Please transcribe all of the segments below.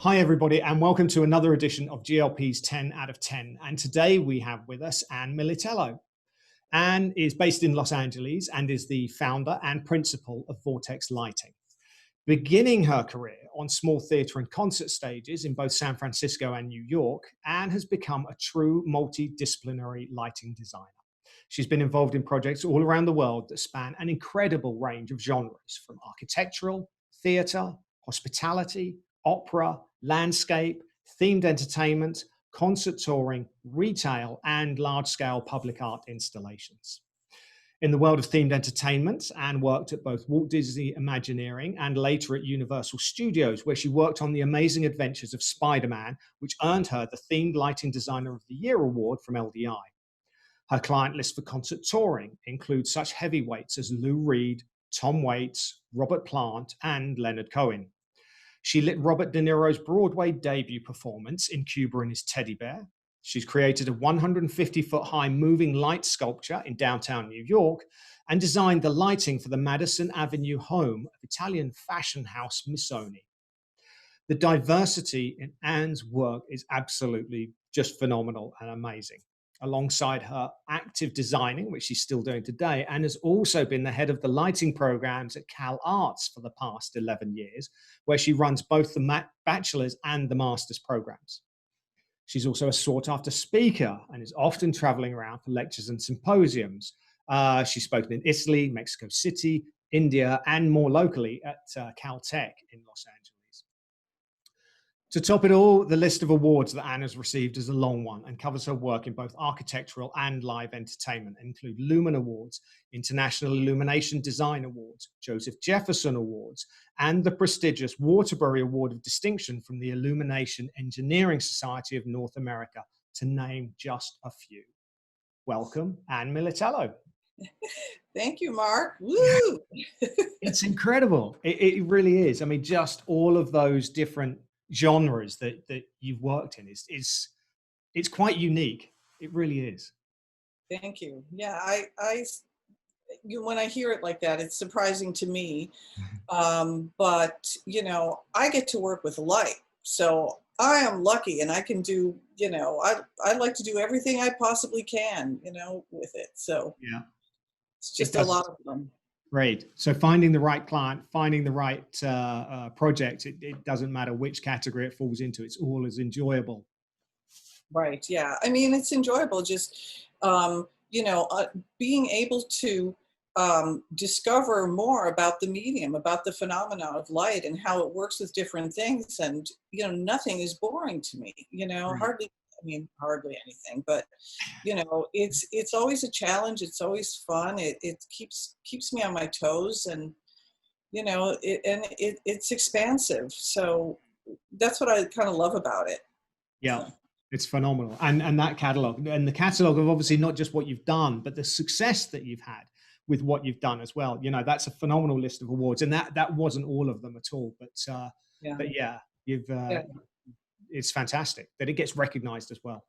Hi, everybody, and welcome to another edition of GLP's 10 out of 10. And today we have with us Anne Militello. Anne is based in Los Angeles and is the founder and principal of Vortex Lighting. Beginning her career on small theatre and concert stages in both San Francisco and New York, Anne has become a true multidisciplinary lighting designer. She's been involved in projects all around the world that span an incredible range of genres, from architectural, theatre, hospitality, opera, landscape, themed entertainment, concert touring, retail, and large-scale public art installations. In the world of themed entertainment, Anne worked at both Walt Disney Imagineering and later at Universal Studios, where she worked on the amazing adventures of Spider-Man, which earned her the Themed Lighting Designer of the Year award from LDI. Her client list for concert touring includes such heavyweights as Lou Reed, Tom Waits, Robert Plant, and Leonard Cohen. She lit Robert De Niro's Broadway debut performance in Cuba and His Teddy Bear. She's created a 150-foot high moving light sculpture in downtown New York and designed the lighting for the Madison Avenue home of Italian fashion house Missoni. The diversity in Anne's work is absolutely just phenomenal and amazing. Alongside her active designing, which she's still doing today, and has also been the head of the lighting programs at Cal Arts for the past 11 years, where she runs both the bachelor's and the master's programs. She's also a sought-after speaker and is often traveling around for lectures and symposiums. She's spoken in Italy, Mexico City, India, and more locally at Caltech in Los Angeles. To top it all, the list of awards that Anne has received is a long one and covers her work in both architectural and live entertainment, and include Lumen Awards, International Illumination Design Awards, Joseph Jefferson Awards, and the prestigious Waterbury Award of Distinction from the Illumination Engineering Society of North America, to name just a few. Welcome, Anne Militello. Thank you, Mark. Woo! It's incredible. It really is. I mean, just all of those different genres that you've worked in it's quite unique. It really is. Thank you. Yeah, when I hear it like that, it's surprising to me. But I get to work with light, so I am lucky, and I can do. I like to do everything I possibly can. With it. So yeah, it's just a lot of them. Great. So finding the right client, finding the right project, it doesn't matter which category it falls into. It's all as enjoyable. Right. Yeah. I mean, it's enjoyable just, being able to discover more about the medium, about the phenomena of light and how it works with different things. And, nothing is boring to me, Right. hardly anything, but it's always a challenge. It's always fun. It keeps me on my toes, and it's expansive. So that's what I kind of love about it. Yeah, So. it's phenomenal. And that catalog, and the catalog of obviously not just what you've done, but the success that you've had with what you've done as well. That's a phenomenal list of awards, and that wasn't all of them at all. But yeah, you've it's fantastic that it gets recognized as well.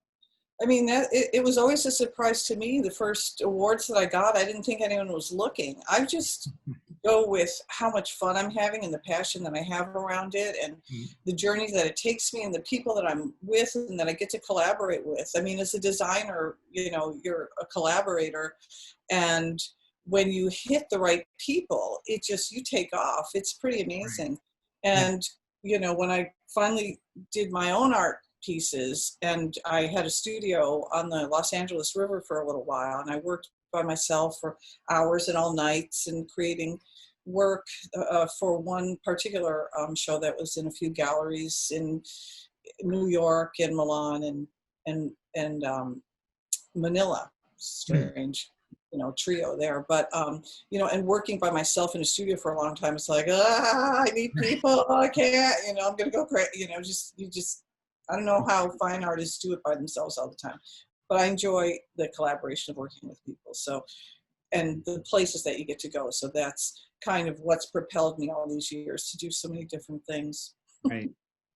I mean, it was always a surprise to me. The first awards that I got, I didn't think anyone was looking. I just go with how much fun I'm having and the passion that I have around it, and the journey that it takes me, and the people that I'm with and that I get to collaborate with. I mean, as a designer, you're a collaborator, and when you hit the right people, you take off. It's pretty amazing. Right. And, when I finally did my own art pieces, and I had a studio on the Los Angeles River for a little while, and I worked by myself for hours and all nights and creating work for one particular show that was in a few galleries in New York and Milan and Manila. Strange. Trio there, but and working by myself in a studio for a long time, it's like, I need people, I can't, I'm gonna go crazy, I don't know how fine artists do it by themselves all the time, but I enjoy the collaboration of working with people. So, and the places that you get to go. So that's kind of what's propelled me all these years to do so many different things. Right.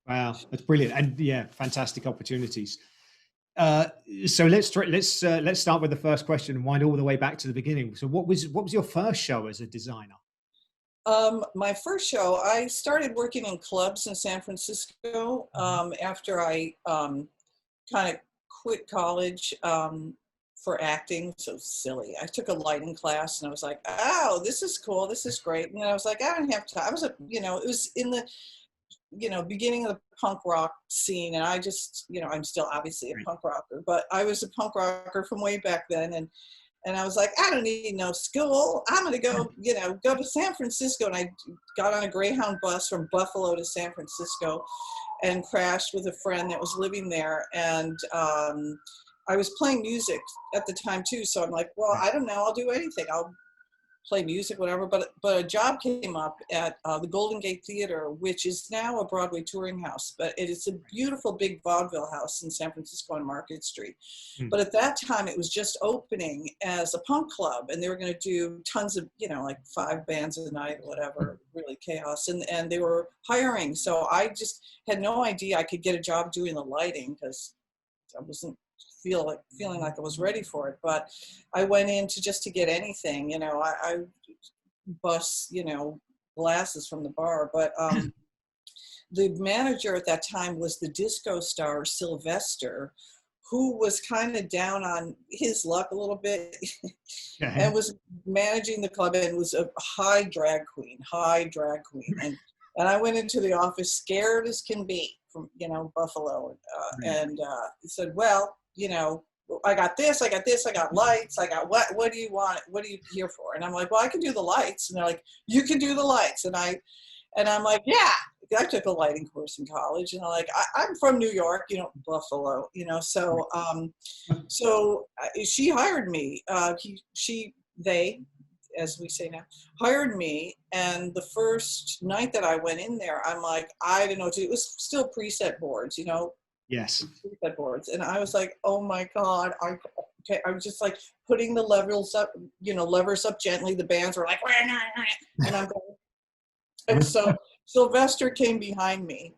Wow, that's brilliant, and yeah, fantastic opportunities. So let's start with the first question and wind all the way back to the beginning. So what was your first show as a designer? My first show, I started working in clubs in San Francisco after I kind of quit college for acting. So silly. I took a lighting class and I was like, oh, this is cool. This is great. And then I was like, I don't have time. I was, it was in the, beginning of the punk rock scene. And I just, I'm still obviously a punk rocker, but I was a punk rocker from way back then. And I was like, I don't need no school. I'm going to go, go to San Francisco. And I got on a Greyhound bus from Buffalo to San Francisco and crashed with a friend that was living there. And I was playing music at the time too. So I'm like, well, I don't know. I'll do anything. I'll play music, whatever. But a job came up at the Golden Gate Theater, which is now a Broadway touring house. But it is a beautiful big vaudeville house in San Francisco on Market Street. But at that time, it was just opening as a punk club. And they were going to do tons of, like 5 bands a night, whatever, really chaos. And they were hiring. So I just had no idea I could get a job doing the lighting because I wasn't feeling like I was ready for it. But I went in to get anything, I bust, glasses from the bar. But the manager at that time was the disco star Sylvester, who was kind of down on his luck a little bit and was managing the club and was a high drag queen. And I went into the office scared as can be from, Buffalo. And he said, well, I got this, I got lights, I got what do you want? What are you here for? And I'm like, well, I can do the lights. And they're like, you can do the lights. And I'm like, yeah. I took a lighting course in college, and I'm like, I'm from New York, Buffalo, so she hired me. They, as we say now, hired me. And the first night that I went in there, I'm like, I didn't know what to do. It was still preset boards, Yes. Preset boards. And I was like, oh my God. I was just like putting the levers up gently. The bands were like, and I'm going, and so Sylvester came behind me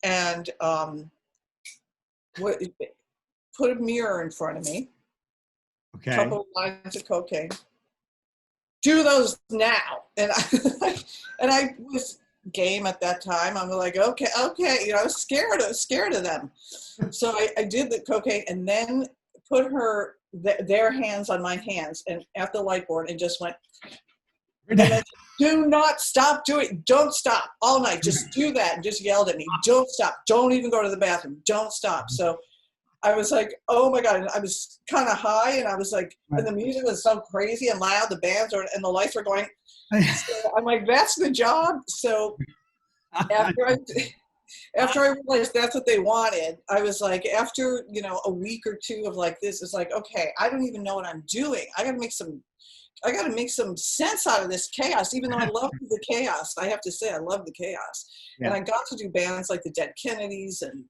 and put a mirror in front of me. Okay. A couple of lines of cocaine. Do those now. And I was game at that time. I'm like, okay. I was scared of them. So I did the cocaine and then put their hands on my hands and at the light board and just went, do not stop doing, don't stop all night. Just do that. And just yelled at me. Don't stop. Don't even go to the bathroom. Don't stop. So I was like, oh my God. And I was kind of high and I was like, and the music was so crazy and loud. The bands and the lights were going. So I'm like, that's the job. So after I realized that's what they wanted, I was like, after, a week or two of like this, it's like, okay, I don't even know what I'm doing. I got to make some sense out of this chaos, even though I love the chaos. I have to say, I love the chaos. Yeah. And I got to do bands like the Dead Kennedys and,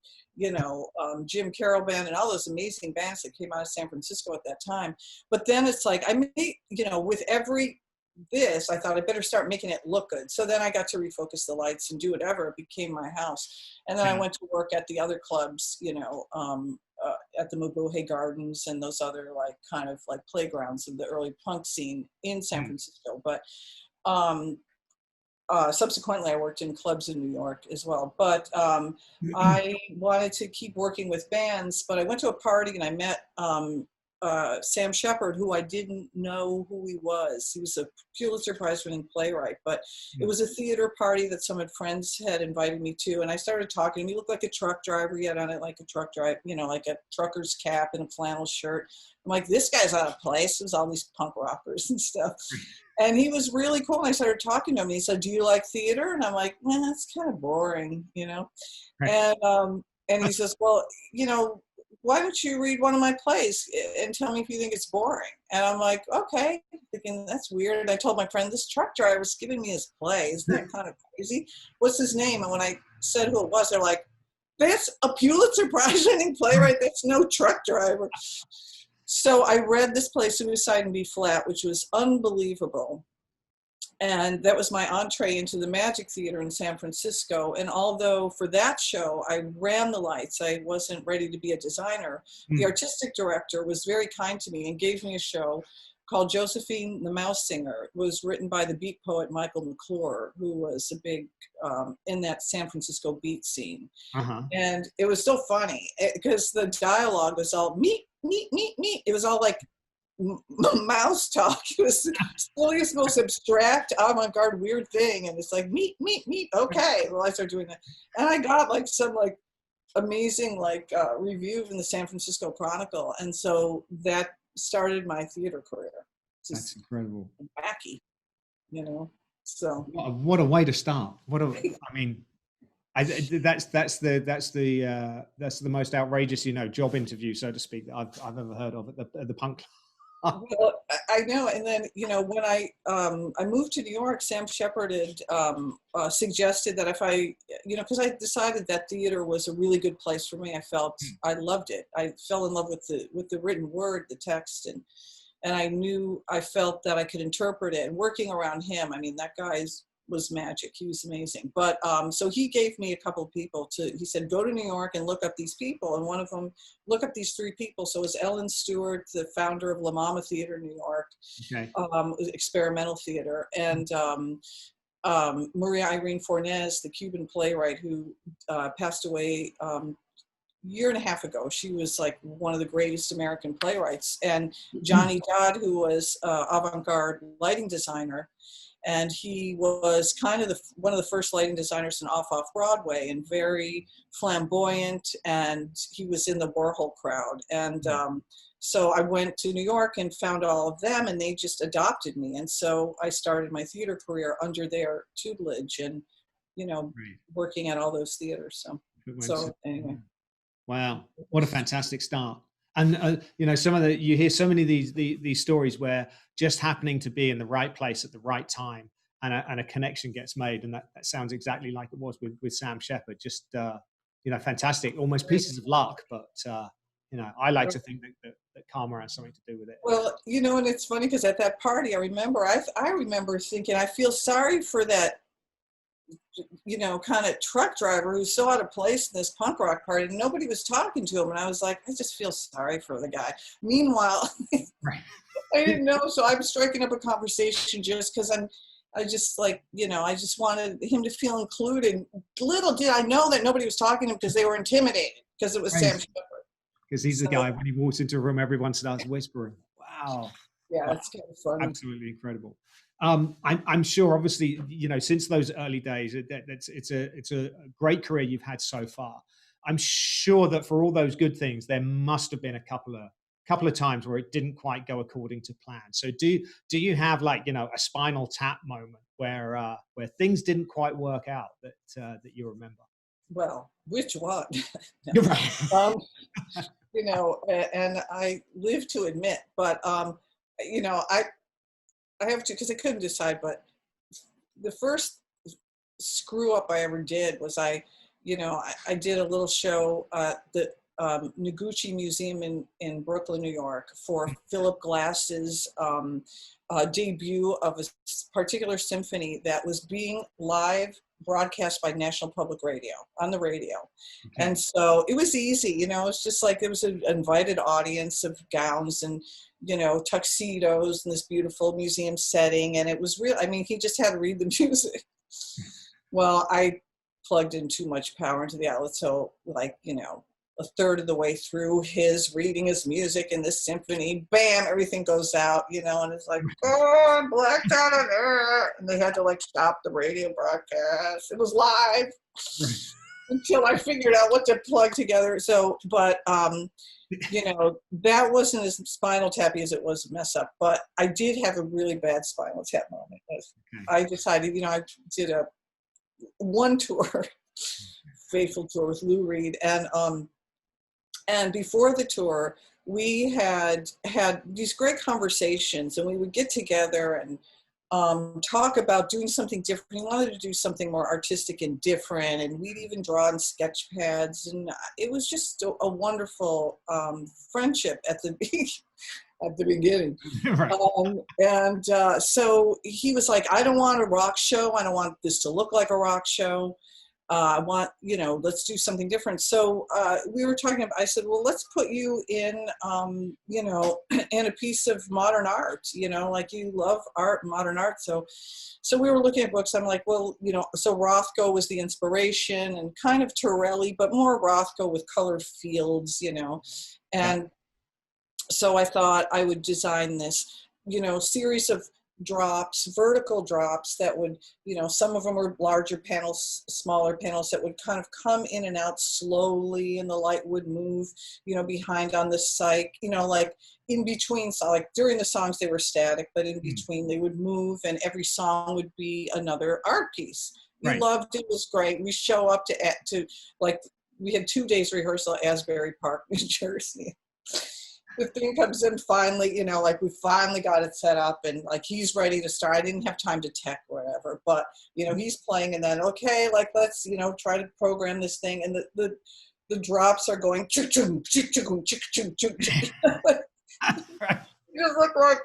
Jim Carroll Band and all those amazing bands that came out of San Francisco at that time. But then it's like, with every this, I thought I better start making it look good. So then I got to refocus the lights and do whatever. It became my house. And then I went to work at the other clubs, at the Mabuhay Gardens and those other kind of playgrounds of the early punk scene in San Francisco. But subsequently I worked in clubs in New York as well. But I wanted to keep working with bands, but I went to a party and I met Sam Shepard, who I didn't know who he was. He was a Pulitzer Prize winning playwright, but it was a theater party that some of friends had invited me to. And I started talking to him. He looked like a truck driver. He had on it like a truck driver, like a trucker's cap and a flannel shirt. I'm like, this guy's out of place. There's all these punk rockers and stuff. And he was really cool. And I started talking to him. And he said, do you like theater? And I'm like, well, that's kind of boring, Right. And he says, well, why don't you read one of my plays and tell me if you think it's boring? And I'm like, okay, thinking that's weird. And I told my friend, this truck driver was giving me his play. Isn't that kind of crazy? What's his name? And when I said who it was, they're like, that's a Pulitzer Prize winning playwright. That's no truck driver. So I read this play, Suicide in B Flat, which was unbelievable. And that was my entree into the Magic Theater in San Francisco. And although for that show, I ran the lights, I wasn't ready to be a designer, the artistic director was very kind to me and gave me a show called Josephine the Mouse Singer. It was written by the beat poet Michael McClure, who was a big in that San Francisco beat scene. Uh-huh. And it was so funny because the dialogue was all meat, meat, meat, meat. It was all like mouse talk. It was the silliest, most abstract, avant-garde, weird thing. And it's like meat, meat, meat. Okay. Well, I started doing that. And I got like some like amazing like review in the San Francisco Chronicle. And so that started my theater career. That's incredible. Wacky, you know. So what a way to start. I mean, that's the most outrageous, job interview, so to speak, that I've ever heard of at the punk. Well, I know. And then, when I moved to New York, Sam Shepard had suggested that if I, because I decided that theater was a really good place for me. I felt I loved it. I fell in love with the written word, the text, and I felt that I could interpret it. And working around him, I mean, that guy was magic. He was amazing. But so he gave me a couple of people he said, go to New York and look up these people. And one of them, look up these 3 people. So it was Ellen Stewart, the founder of La Mama Theater in New York, okay. Experimental theater, and Maria Irene Fornés, the Cuban playwright who passed away year and a half ago. She was like one of the greatest American playwrights. And Johnny Dodd, who was avant-garde lighting designer, and he was kind of one of the first lighting designers in off Broadway, and very flamboyant, and he was in the Warhol crowd. And so I went to New York and found all of them, and they just adopted me. And so I started my theater career under their tutelage and, working at all those theaters. So anyway. Wow, what a fantastic start. And you hear so many of these stories where just happening to be in the right place at the right time and a connection gets made, and that sounds exactly like it was with Sam Shepard. Just fantastic, almost pieces of luck. But I like to think that karma has something to do with it. Well, and it's funny because at that party, I remember thinking, I feel sorry for that kind of truck driver who's so out of place in this punk rock party, and nobody was talking to him. And I was like, I just feel sorry for the guy. Meanwhile, right. I didn't know. So I'm striking up a conversation just because I just wanted him to feel included. Little did I know that nobody was talking to him because they were intimidated because it was Sam Shepard. Because he's the guy, when he walks into a room, everyone starts whispering. Wow. Yeah, it's kind of funny. Absolutely incredible. I'm sure, obviously, since those early days, it's a great career you've had so far. I'm sure that for all those good things, there must have been a couple of times where it didn't quite go according to plan. So do you have a Spinal Tap moment where things didn't quite work out that you remember? Well, which one? You're right. And I live to admit, but I have to, because I couldn't decide, but the first screw up I ever did was I did a little show at the Noguchi Museum in Brooklyn, New York, for Philip Glass's debut of a particular symphony that was being live broadcast by National Public Radio on the radio. Okay. And so it was easy, it's just like there was an invited audience of gowns and tuxedos in this beautiful museum setting, and it was real. I mean, he just had to read the music. Well, I plugged in too much power into the outlet, so a third of the way through his reading his music in this symphony, bam, everything goes out, and it's like, oh, blacked out of there. And they had to stop the radio broadcast. It was live until I figured out what to plug together. So, but, that wasn't as Spinal Tappy as it was a mess up, but I did have a really bad Spinal Tap moment. Okay. I decided, I did one tour, Faithful tour with Lou Reed, and before the tour, we had these great conversations, and we would get together and talk about doing something different. We wanted to do something more artistic and different, and we'd even draw on sketch pads, and it was just a wonderful friendship at the beginning. Right. So he was like, I don't want a rock show. I don't want this to look like a rock show. I want, let's do something different. So we were talking about, I said, well, let's put you in, in a piece of modern art, like you love art, modern art. So we were looking at books. I'm like, well, so Rothko was the inspiration and kind of Torelli, but more Rothko with colored fields, and so I thought I would design this, series of drops, vertical drops that would, some of them were larger panels, smaller panels that would kind of come in and out slowly, and the light would move, behind on the cyc, like in between. So like during the songs they were static, but in between they would move, and every song would be another art piece. We loved it. It was great. We show up to like, we had 2 days rehearsal at Asbury Park, New Jersey. The thing comes in finally, like we finally got it set up, and like he's ready to start. I didn't have time to tech or whatever, but he's playing, and then okay, like let's try to program this thing, and the drops are going. You just look like,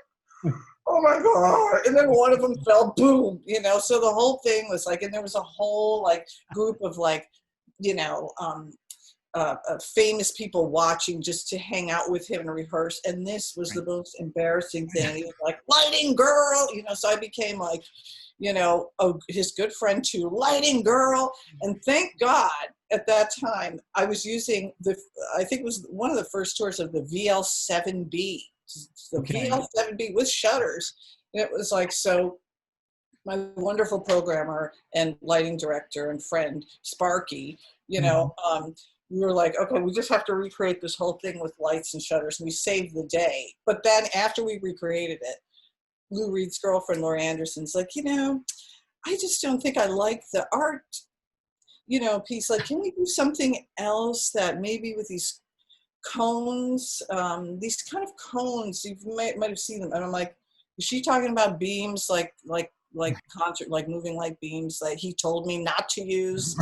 oh my god! And then one of them fell, boom. So the whole thing was like, and there was a whole like group of like, famous people watching just to hang out with him and rehearse, and this was the most embarrassing thing. He was like, lighting girl, so I became like, his good friend too, lighting girl. And thank God at that time I was using I think it was one of the first tours of the VL7B, VL7B with shutters. And it was like, so my wonderful programmer and lighting director and friend Sparky, we were like, okay, we just have to recreate this whole thing with lights and shutters, and we saved the day. But then after we recreated it, Lou Reed's girlfriend, Laurie Anderson's like, I just don't think I like the art, piece. Like, can we do something else that maybe with these cones, these kind of cones, you might have seen them. And I'm like, is she talking about beams, like concert, like moving light beams that he told me not to use?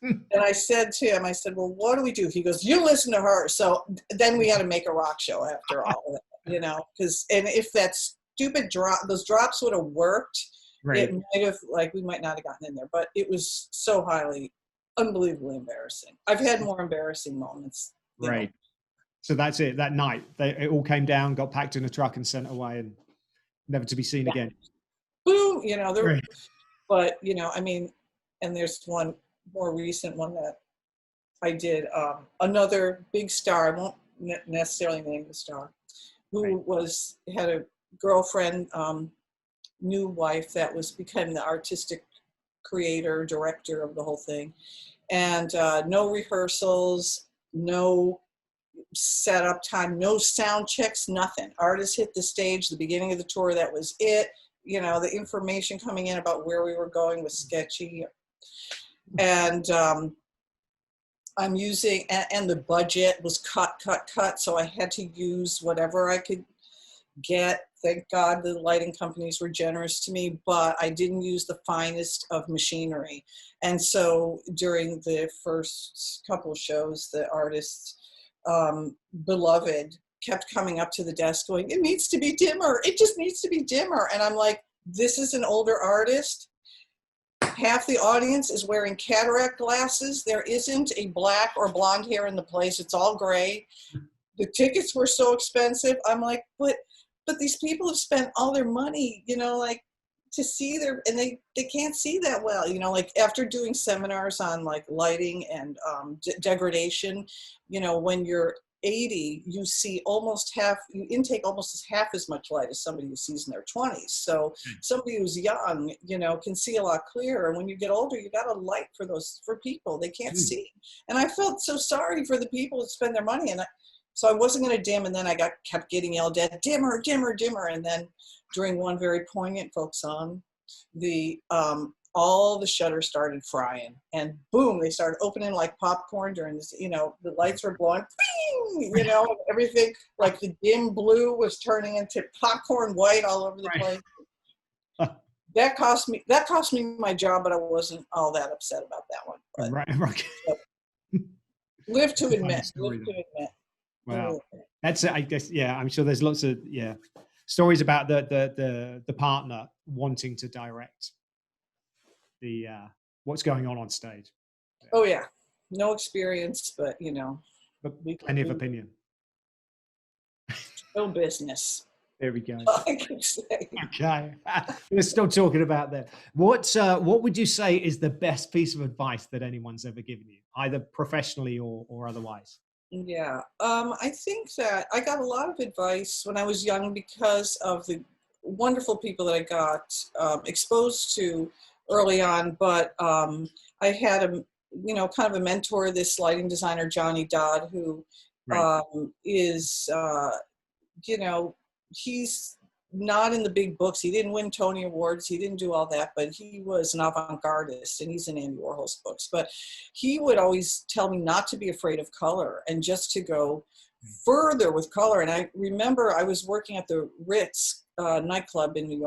And I said to him, well, what do we do? He goes, you listen to her. So then we had to make a rock show after all of that, because, and if that stupid those drops would have worked, it might have, like, we might not have gotten in there, but it was so unbelievably embarrassing. I've had more embarrassing moments. So that's it. That night, it all came down, got packed in a truck and sent away, and never to be seen again. Boom, but, I mean, and there's one more recent one that I did, another big star, I won't necessarily name the star, who had a girlfriend, new wife that became the artistic creator, director of the whole thing. And no rehearsals, no setup time, no sound checks, nothing. Artists hit the stage, the beginning of the tour, that was it. The information coming in about where we were going was sketchy. And I'm using, and the budget was cut. So I had to use whatever I could get. Thank God the lighting companies were generous to me, but I didn't use the finest of machinery. And so during the first couple of shows, the artist, beloved, kept coming up to the desk going, it needs to be dimmer. It just needs to be dimmer. And I'm like, this is an older artist. Half the audience is wearing cataract glasses. There isn't a black or blonde hair in the place. It's all gray. The tickets were so expensive. I'm like, but these people have spent all their money, like to see and they can't see that well, like after doing seminars on like lighting and degradation, when you're 80, you see you intake almost half as much light as somebody who sees in their 20s. So somebody who's young, can see a lot clearer. And when you get older, you got a light for people. They can't see. And I felt so sorry for the people that spend their money. So I wasn't going to dim. And then I kept getting yelled at, dimmer, dimmer, dimmer. And then during one very poignant folk song, all the shutters started frying, and boom, they started opening like popcorn during this, the lights were blowing, bing, everything, like the dim blue was turning into popcorn white all over the place. That cost me my job, but I wasn't all that upset about that one. But, live to admit. Wow. That's it, I guess. Yeah, I'm sure there's lots of stories about the partner wanting to direct what's going on stage. Yeah. Oh yeah, no experience, but But we plenty of can opinion. show business. There we go. I can say. Okay, we're still talking about that. What would you say is the best piece of advice that anyone's ever given you, either professionally or otherwise? Yeah, I think that I got a lot of advice when I was young because of the wonderful people that I got exposed to early on. But I had kind of a mentor, this lighting designer, Johnny Dodd, who Right. is, he's not in the big books. He didn't win Tony Awards. He didn't do all that, but he was an avant-gardist, and he's in Andy Warhol's books. But he would always tell me not to be afraid of color and just to go further with color. And I remember I was working at the Ritz nightclub in New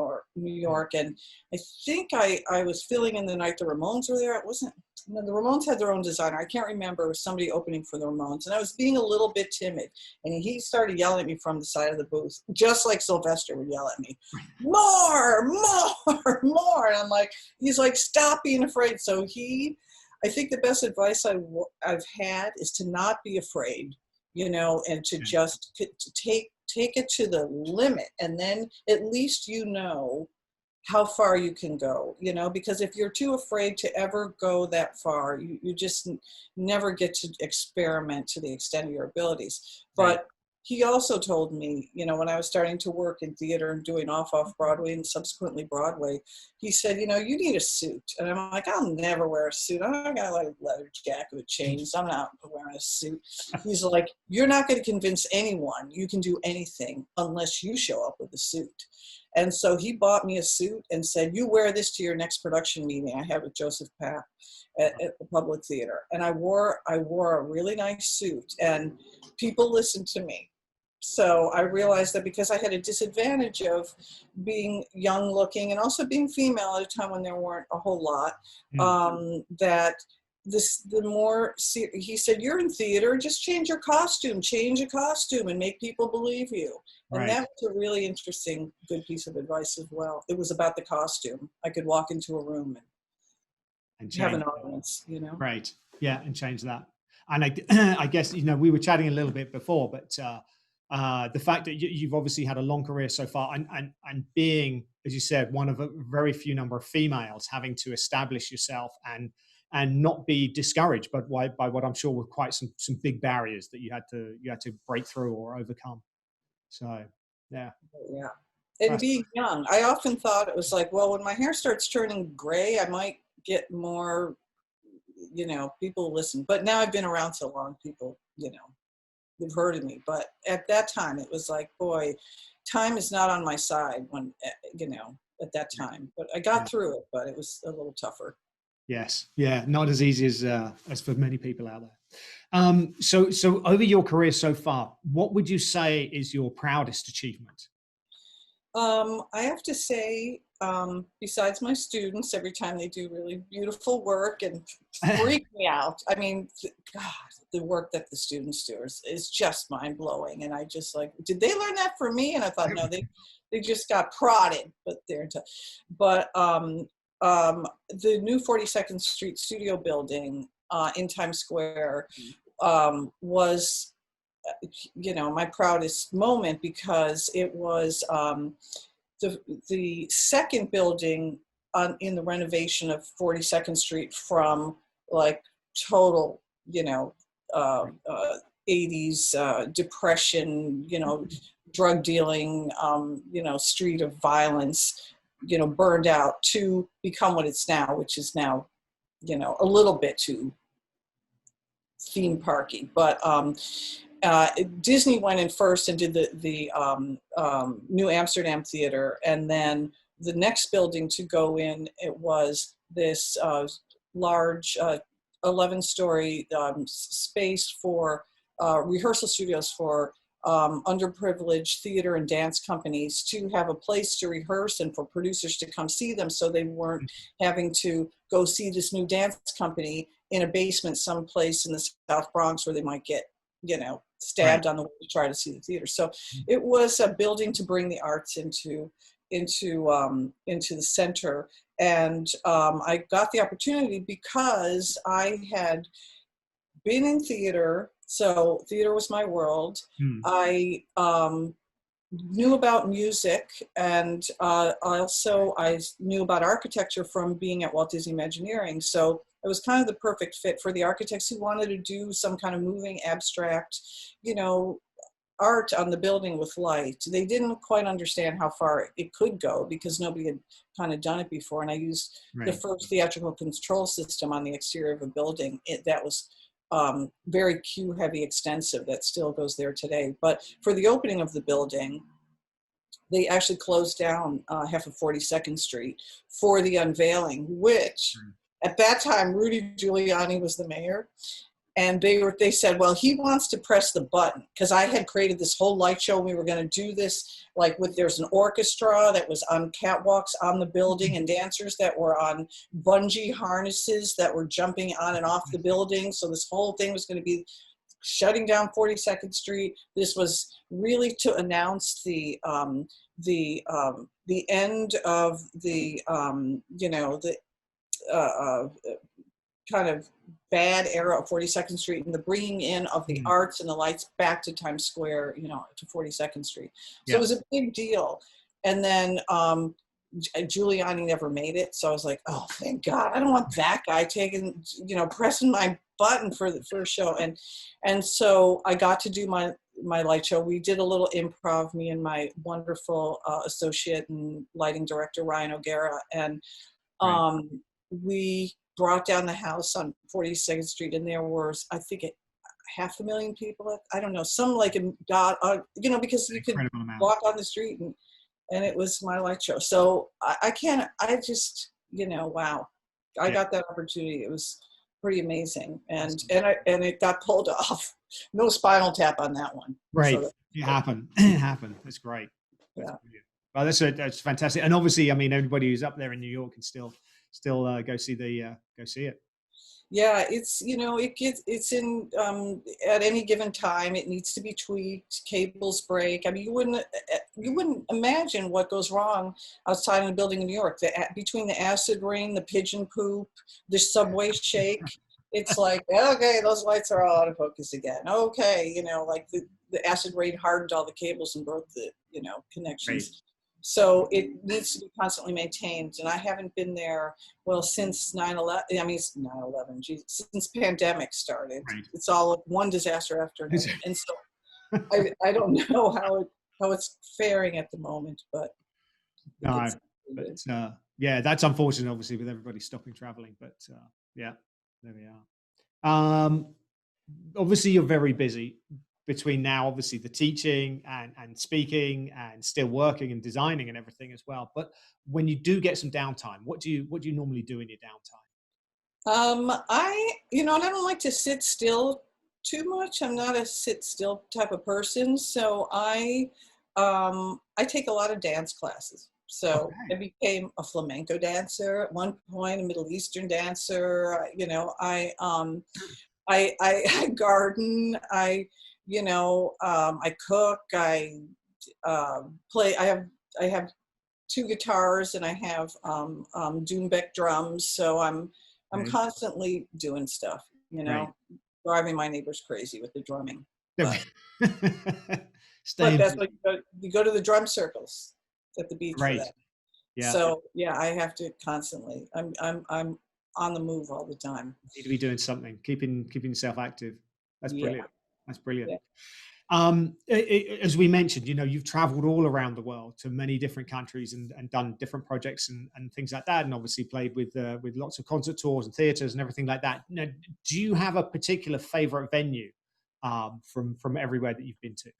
York, and I think I was filling in the night the Ramones were there. It wasn't. No, the Ramones had their own designer. I can't remember. It was somebody opening for the Ramones. And I was being a little bit timid. And he started yelling at me from the side of the booth, just like Sylvester would yell at me. More, more, more. And I'm like, he's like, stop being afraid. So I think the best advice I've had is to not be afraid, and to just to take it to the limit. And then at least how far you can go, because if you're too afraid to ever go that far, you just never get to experiment to the extent of your abilities. But he also told me, when I was starting to work in theater and doing off Broadway and subsequently Broadway, he said, you need a suit. And I'm like, I'll never wear a suit. I got like a leather jacket with chains. I'm not wearing a suit. He's like, you're not going to convince anyone you can do anything unless you show up with a suit. And so he bought me a suit and said, you wear this to your next production meeting I have with Joseph Papp at the Public Theater. And I wore a really nice suit, and people listened to me. So I realized that because I had a disadvantage of being young looking and also being female at a time when there weren't a whole lot, that he said, you're in theater, just change a costume and make people believe you. And that was a really interesting, good piece of advice as well. It was about the costume. I could walk into a room and have an audience, Right. Yeah. And change that. And I guess, we were chatting a little bit before, but the fact that you've obviously had a long career so far and being, as you said, one of a very few number of females, having to establish yourself and not be discouraged, but by what I'm sure were quite some big barriers that you had to break through or overcome. So, yeah. Yeah. And being young, I often thought it was like, well, when my hair starts turning gray, I might get more, people listen. But now I've been around so long, people, they've heard of me. But at that time, it was like, boy, time is not on my side when, at that time. But I got through it, but it was a little tougher. Yes. Yeah. Not as easy as for many people out there. So over your career so far, what would you say is your proudest achievement? I have to say, besides my students, every time they do really beautiful work and freak me out. I mean, God, the work that the students do is just mind blowing. And I just like, did they learn that from me? And I thought, no, they just got prodded, but the new 42nd Street studio building in Times Square was, my proudest moment because it was the second building in the renovation of 42nd Street from like total, 80s depression, drug dealing, street of violence, burned out to become what it's now, which is now, a little bit too theme parky. But Disney went in first and did the New Amsterdam Theater, and then the next building to go in, it was this large 11-story space for rehearsal studios for underprivileged theater and dance companies to have a place to rehearse and for producers to come see them, so they weren't having to go see this new dance company in a basement someplace in the South Bronx where they might get, stabbed on the way to try to see the theater. So it was a building to bring the arts into into the center. And I got the opportunity because I had been in theater, so theater was my world. I knew about music, and also I knew about architecture from being at Walt Disney Imagineering. So it was kind of the perfect fit for the architects who wanted to do some kind of moving, abstract, art on the building with light. They didn't quite understand how far it could go because nobody had kind of done it before. And I used the first theatrical control system on the exterior of a building. That was very cue heavy, extensive, that still goes there today. But for the opening of the building, they actually closed down half of 42nd Street for the unveiling, which at that time, Rudy Giuliani was the mayor. And they said, well, he wants to press the button, because I had created this whole light show. We were going to do this there's an orchestra that was on catwalks on the building and dancers that were on bungee harnesses that were jumping on and off the building. So this whole thing was going to be shutting down 42nd Street. This was really to announce the end of the kind of bad era of 42nd Street and the bringing in of the arts and the lights back to Times Square, to 42nd Street. So it was a big deal. And then Giuliani never made it. So I was like, oh, thank God. I don't want that guy pressing my button for the first show. And so I got to do my light show. We did a little improv, me and my wonderful associate and lighting director, Ryan O'Gara. And we brought down the house on 42nd Street, and there was, I think, 500,000 people. I don't know, some because you could walk on the street, and it was my light show. So I just, wow, I got that opportunity. It was pretty amazing, and it got pulled off. No Spinal Tap on that one. Right, so it happened. It happened. That's great. That's brilliant. Well, that's fantastic. And obviously, I mean, everybody who's up there in New York can still go see it. Yeah, it's it's in at any given time it needs to be tweaked. Cables break. I mean, you wouldn't imagine what goes wrong outside in a building in New York. Between the acid rain, the pigeon poop, the subway shake, it's like, okay, those lights are all out of focus again. Okay, the acid rain hardened all the cables and broke the connections. Right. So it needs to be constantly maintained. And I haven't been there, since 9/11. I mean, it's 9/11, since pandemic started. Right. It's all one disaster after another. And so I don't know how it's faring at the moment, but. No, but that's unfortunate, obviously, with everybody stopping traveling. But there we are. Obviously, you're very busy. Between now, obviously, the teaching and speaking and still working and designing and everything as well. But when you do get some downtime, what do you normally do in your downtime? I don't like to sit still too much. I'm not a sit still type of person. So I take a lot of dance classes. So I became a flamenco dancer at one point, a Middle Eastern dancer. I garden. I cook, I play, I have 2 guitars, and I have Doonbeck drums. So I'm constantly doing stuff, driving my neighbors crazy with the drumming. But that's what you go to the drum circles at the beach for that. Yeah. So I have to constantly, I'm on the move all the time. You need to be doing something, keeping yourself active. That's brilliant. Yeah. That's brilliant. Yeah. As we mentioned, you've traveled all around the world to many different countries and done different projects and things like that, and obviously played with lots of concert tours and theaters and everything like that. Now, do you have a particular favorite venue from everywhere that you've been to?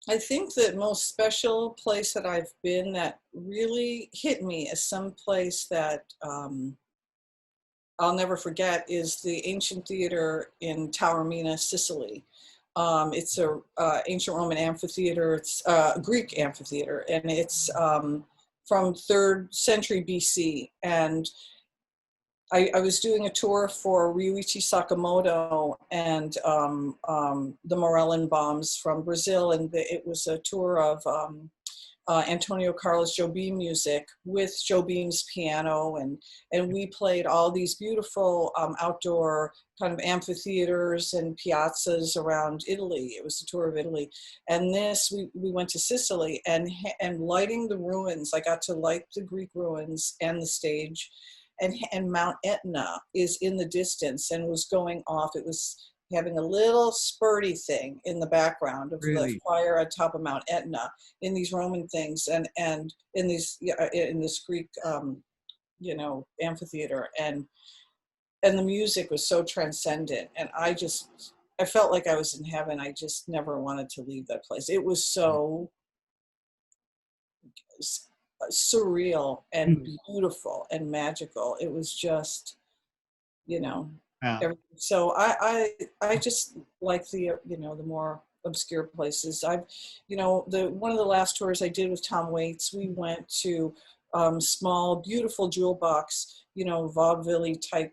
I think the most special place that I've been that really hit me as some place that I'll never forget is the ancient theater in Taormina, Sicily. It's a ancient Roman amphitheater. It's a Greek amphitheater, and it's from 3rd century BC. And I was doing a tour for Ryuichi Sakamoto and the Morellan bombs from Brazil, and it was a tour of Antonio Carlos Jobim music with Jobim's piano, and we played all these beautiful outdoor kind of amphitheaters and piazzas around Italy. It was a tour of Italy, and we went to Sicily, and lighting the ruins. I got to light the Greek ruins and the stage, and Mount Etna is in the distance and was going off. It was having a little spurty thing in the background of the fire at top of Mount Etna in these Roman things, and in this Greek, amphitheater, and the music was so transcendent, and I felt like I was in heaven. I just never wanted to leave that place. It was so surreal and beautiful and magical. It was just, everything. So I just like the more obscure places. One of the last tours I did with Tom Waits, we went to small, beautiful jewel box, vaudeville type,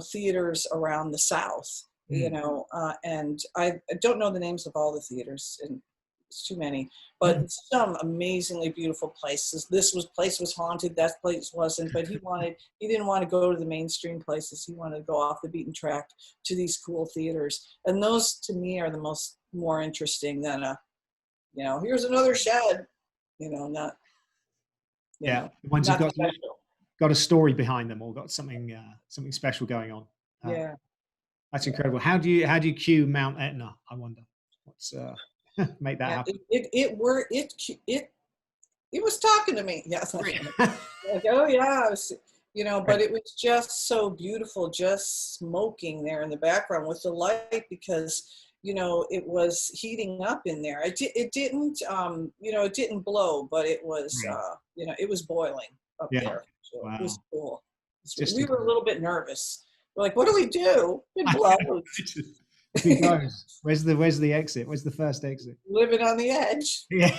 theaters around the South, and I don't know the names of all the theaters, and it's too many, but some amazingly beautiful places. This place was haunted, that place wasn't, but he didn't want to go to the mainstream places. He wanted to go off the beaten track to these cool theaters. And those to me are the more interesting than here's another shed, not, once you've not got a story behind them or got something special going on. That's incredible. How do you cue Mount Etna? I wonder what's make that happen. It was talking to me. Yes. Like, oh yeah, but it was just so beautiful, just smoking there in the background with the light, because it was heating up in there. It didn't it didn't blow, but it was it was boiling up there. So wow. It was cool. We were a little bit nervous. We're like, what do we do? It blows. Who knows? Where's the exit? Where's the first exit? Living on the edge. Yeah.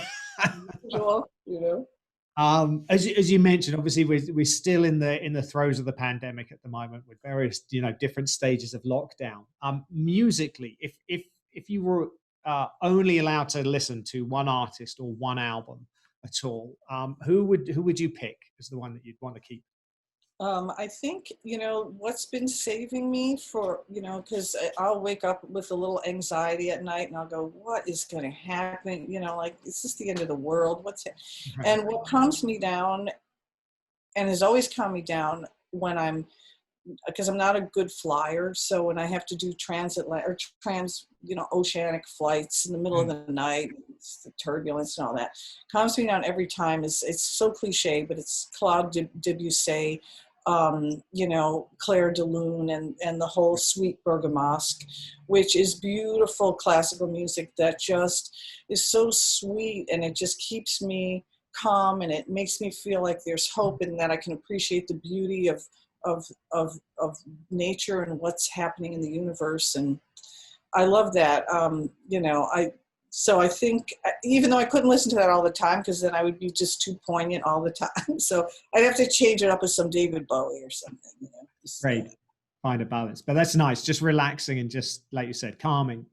As you mentioned, obviously we're still in the throes of the pandemic at the moment, with various different stages of lockdown. Musically, if you were only allowed to listen to one artist or one album at all, who would you pick as the one that you'd want to keep? I think, what's been saving me for, because I'll wake up with a little anxiety at night and I'll go, what is going to happen? Like, is this the end of the world? What's it? Right. And what calms me down, and has always calmed me down because I'm not a good flyer. So when I have to do oceanic flights in the middle of the night, the turbulence and all that, calms me down every time. It's so cliche, but it's Claude Debussy, Claire de Lune, and the whole Suite Bergamasque, which is beautiful classical music that just is so sweet, and it just keeps me calm, and it makes me feel like there's hope, and that I can appreciate the beauty of nature and what's happening in the universe. And I love that. So I think, even though I couldn't listen to that all the time, because then I would be just too poignant all the time. So I'd have to change it up with some David Bowie or something. Great. Find a balance. But that's nice. Just relaxing and just, like you said, calming.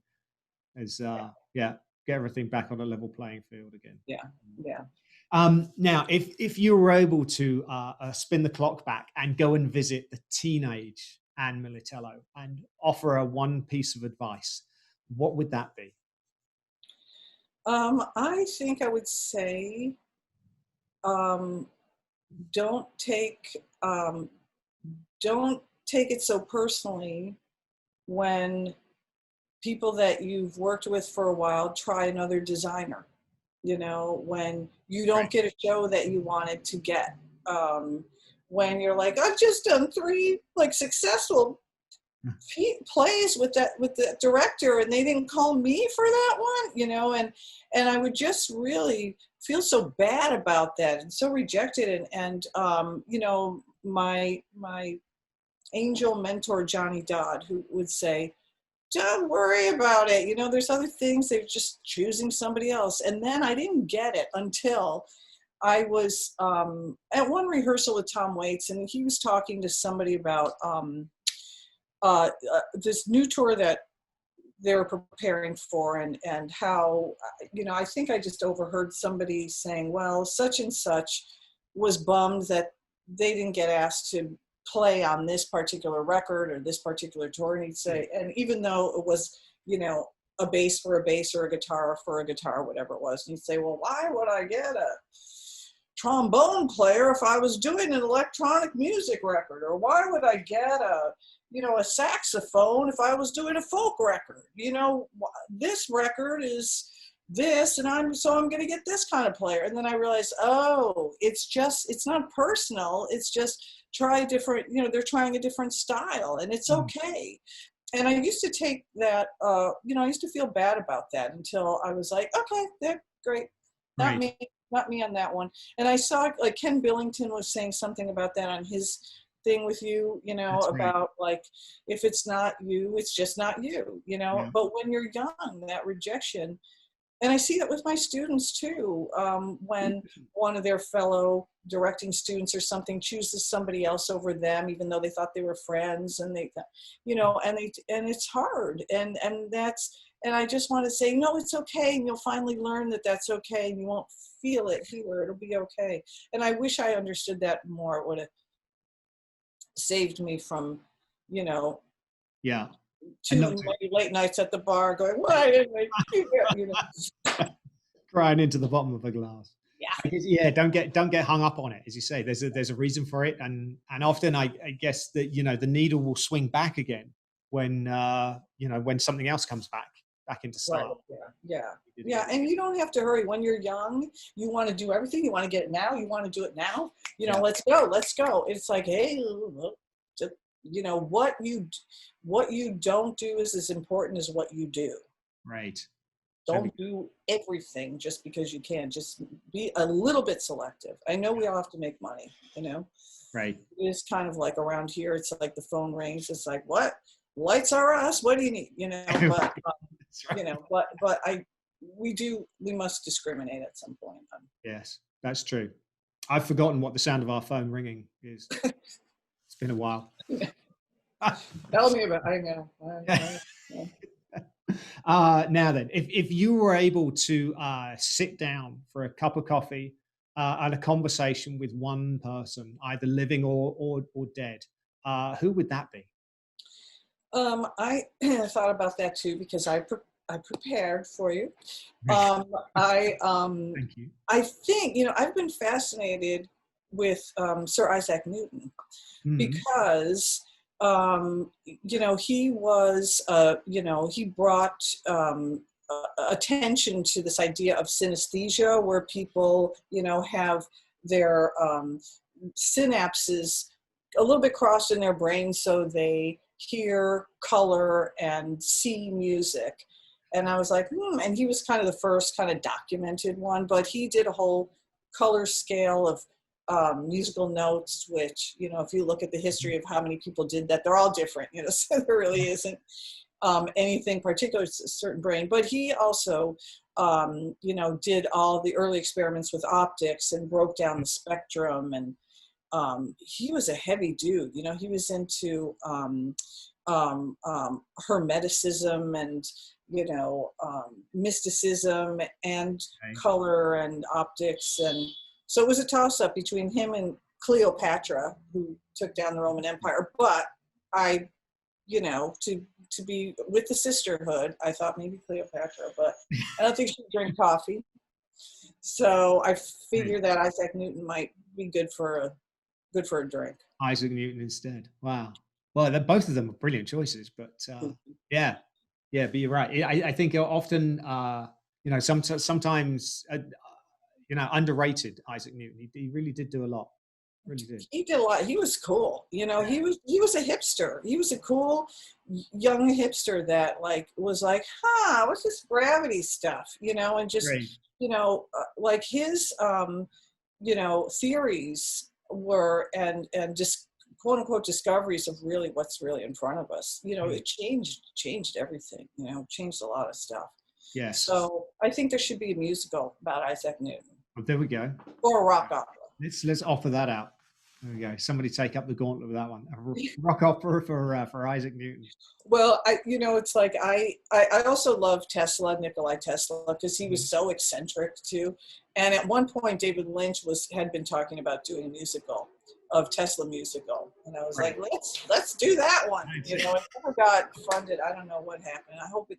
Get everything back on a level playing field again. Yeah. Now, if you were able to spin the clock back and go and visit the teenage Anne Militello and offer her one piece of advice, what would that be? I think I would say, don't take it so personally when people that you've worked with for a while try another designer. When you don't get a show that you wanted to get, when you're like, I've just done 3 successful plays with the director, and they didn't call me for that one, and I would just really feel so bad about that and so rejected. And my angel mentor Johnny Dodd, who would say, don't worry about it. There's other things. They're just choosing somebody else. And then I didn't get it until I was at one rehearsal with Tom Waits, and he was talking to somebody about this new tour that they were preparing for, and how, I think I just overheard somebody saying, well, such and such was bummed that they didn't get asked to play on this particular record or this particular tour. And he'd say, and even though it was, a bass for a bass or a guitar for a guitar, whatever it was, and he'd say, well, why would I get a trombone player if I was doing an electronic music record? Or why would I get a saxophone if I was doing a folk record? This record is this, and I'm going to get this kind of player. And then I realized, it's not personal. It's just try different, they're trying a different style, and it's okay. And I used to take that, I used to feel bad about that until I was like, okay, they're great. Not me on that one. And I saw, like, Ken Billington was saying something about that on his thing with you, That's about like, if it's not you, it's just not you, Yeah. But when you're young, that rejection, and I see that with my students too, when one of their fellow directing students or something chooses somebody else over them, even though they thought they were friends, and and it's hard, and I just want to say, no, it's okay, and you'll finally learn that that's okay, and you won't feel it here. It'll be okay. And I wish I understood that more. It would have saved me from, Yeah. two late nights at the bar going, why didn't I do that? Crying into the bottom of a glass. Yeah. Don't get hung up on it. As you say, there's a reason for it. And often I guess that, the needle will swing back again when, when something else comes back into style. Right. Yeah. And you don't have to hurry. When you're young, you want to do everything. You want to get it now. You want to do it now. Let's go. It's like, hey, what you don't do is as important as what you do. Right. Don't do everything just because you can. Just be a little bit selective. I know we all have to make money, Right. It's kind of like around here, it's like the phone rings. It's like, what? Lights are us. What do you need? But, but we must discriminate at some point. Yes, that's true. I've forgotten what the sound of our phone ringing is. It's been a while. Tell me about it. I know. Now then, if you were able to sit down for a cup of coffee and a conversation with one person, either living or dead, who would that be? I thought about that too, because I prepared for you. Thank you. I think, I've been fascinated with Sir Isaac Newton, because he was, he brought attention to this idea of synesthesia, where people, have their synapses a little bit crossed in their brain, so they hear color and see music. And I was like, and he was kind of the first kind of documented one, but he did a whole color scale of musical notes, which, if you look at the history of how many people did that, they're all different, so there really isn't anything particular to a certain brain. But he also, did all the early experiments with optics and broke down the spectrum. And he was a heavy dude, he was into hermeticism and, mysticism and color and optics. And so it was a toss-up between him and Cleopatra, who took down the Roman Empire. But I, to be with the sisterhood, I thought maybe Cleopatra, but I don't think she'd drink coffee. So I figured that Isaac Newton might be good for a drink. Isaac Newton instead. Wow. Well, both of them are brilliant choices, but yeah, but you're right. I think often, sometimes, underrated Isaac Newton. He really did do a lot. Really did. He did a lot. He was cool. He was a hipster. He was a cool young hipster that was like, what's this gravity stuff? And just, like his, theories were, and just quote unquote discoveries of really what's really in front of us. It changed everything, changed a lot of stuff. Yes. So I think there should be a musical about Isaac Newton. Well, there we go. Or a rock opera. Let's offer that out. There we go. Somebody take up the gauntlet with that one. A rock opera for Isaac Newton. Well, it's like I also love Tesla, Nikolai Tesla, because he was so eccentric too. And at one point, David Lynch had been talking about doing a musical of Tesla musical, and I was like, let's do that one. It never got funded. I don't know what happened. I hope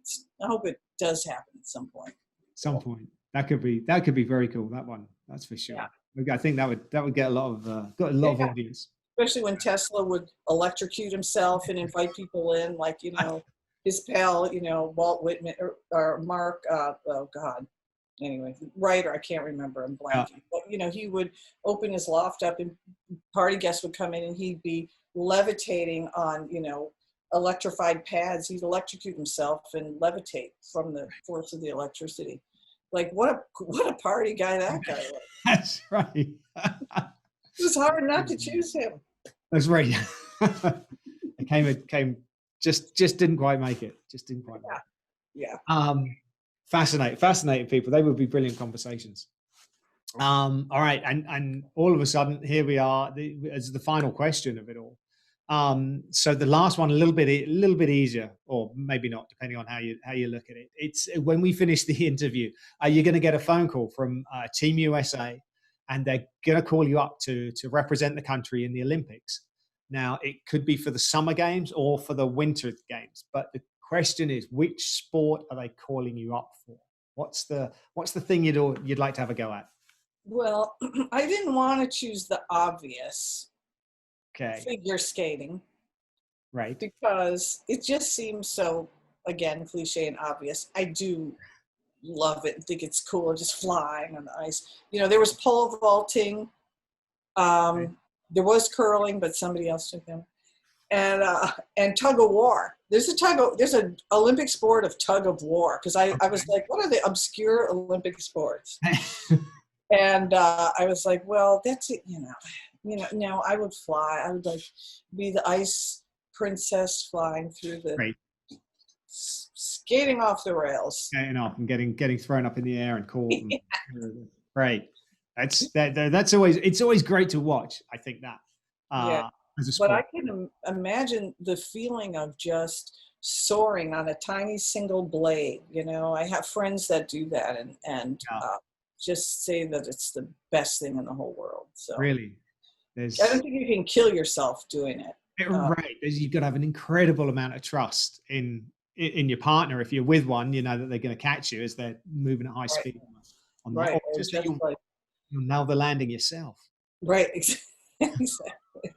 it does happen at some point. Some point. That could be very cool. That one, that's for sure. Yeah. I think that would get a lot of audience. Especially when Tesla would electrocute himself and invite people in, like, his pal, Walt Whitman or Mark, oh God. Anyway, writer, I can't remember, I'm blanking. But, he would open his loft up and party guests would come in and he'd be levitating on, electrified pads. He'd electrocute himself and levitate from the force of the electricity. Like, what a party guy that guy was. That's right. It was hard not to choose him. That's right. It came just didn't quite make it. Just didn't quite make it. Yeah. Fascinating people. They would be brilliant conversations. All right, and all of a sudden here we are as the final question of it all. So the last one a little bit easier, or maybe not, depending on how you look at it. It's when we finish the interview, you're going to get a phone call from Team USA, and they're going to call you up to represent the country in the Olympics. Now, it could be for the Summer Games or for the Winter Games, but the question is, which sport are they calling you up for? What's the thing you'd like to have a go at? Well, I didn't want to choose the obvious. Okay. Figure skating. Right. Because it just seems so, again, cliche and obvious. I do love it and think it's cool, just flying on the ice. There was pole vaulting. Right. There was curling, but somebody else took them. And tug of war. There's an Olympic sport of tug of war, because I was like, what are the obscure Olympic sports? And I was like, well, that's it, no, I would fly. I would like be the ice princess flying through the skating off the rails. Skating off and getting thrown up in the air and caught. Right. That's always great to watch. I think that. As a sport. But I can imagine the feeling of just soaring on a tiny single blade. I have friends that do that and just say that it's the best thing in the whole world. So really, I don't think you can kill yourself doing it. Right. You've got to have an incredible amount of trust in your partner. If you're with one, that they're going to catch you as they're moving at high speed. On right. Or just that you'll nail the landing yourself. Right. Exactly.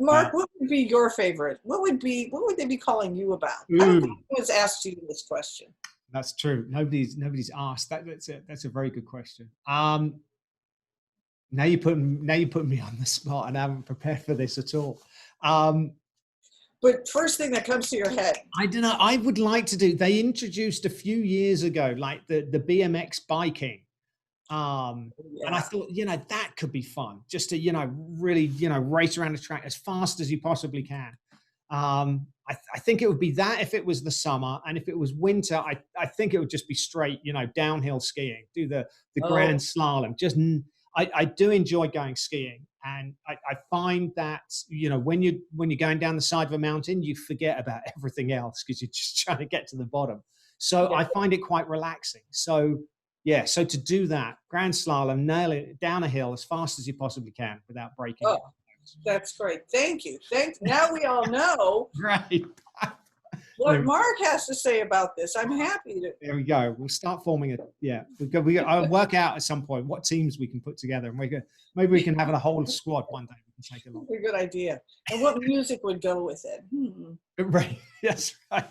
Mark, what would be your favorite? What would they be calling you about? I don't think anyone's asked you this question. That's true. Nobody's asked. That's a very good question. Now you're putting me on the spot, and I haven't prepared for this at all. But first thing that comes to your head. I don't know. I would like to do. They introduced a few years ago, like the BMX biking. And I thought, that could be fun, just to, really, race around the track as fast as you possibly can. I think it would be that if it was the summer, and if it was winter, I think it would just be straight, downhill skiing, do the grand slalom. I do enjoy going skiing, and I find that, when you're going down the side of a mountain, you forget about everything else because you're just trying to get to the bottom. So I find it quite relaxing. So so to do that, grand slalom, nail it down a hill as fast as you possibly can without breaking. Oh, that's great. Thank you. Now we all know right. what Mark has to say about this. I'm happy to. There we go. We'll start forming I'll work out at some point what teams we can put together, and maybe we can have a whole squad one day. We can take along. That's a good idea. And what music would go with it? Right. That's right.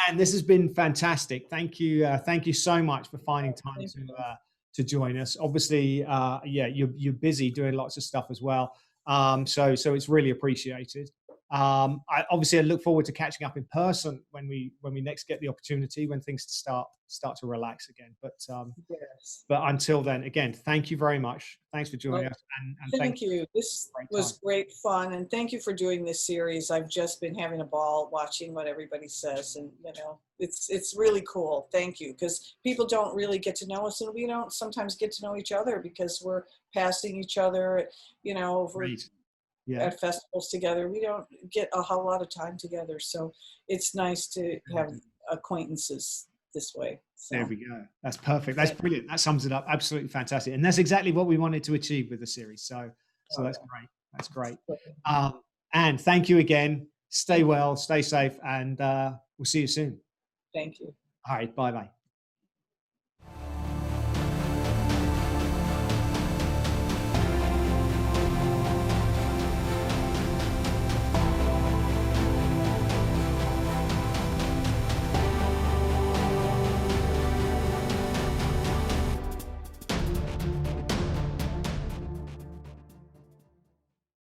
And this has been fantastic. Thank you so much for finding time to join us. Obviously, you're busy doing lots of stuff as well. So it's really appreciated. I look forward to catching up in person when we next get the opportunity, when things start to relax again. Yes. But until then, again, thank you very much. Thanks for joining Well, us, and thank you. This great was time. great fun, and thank you for doing this series. I've just been having a ball watching what everybody says, and it's really cool. Thank you, because people don't really get to know us, and we don't sometimes get to know each other because we're passing each other, over Great. Yeah. at festivals together. We don't get a whole lot of time together, so it's nice to have acquaintances this way. So. There we go. That's perfect. That's brilliant. That sums it up. Absolutely fantastic. And that's exactly what we wanted to achieve with the series. So that's great. That's great. And thank you again. Stay well, stay safe, and we'll see you soon. Thank you. All right. Bye-bye.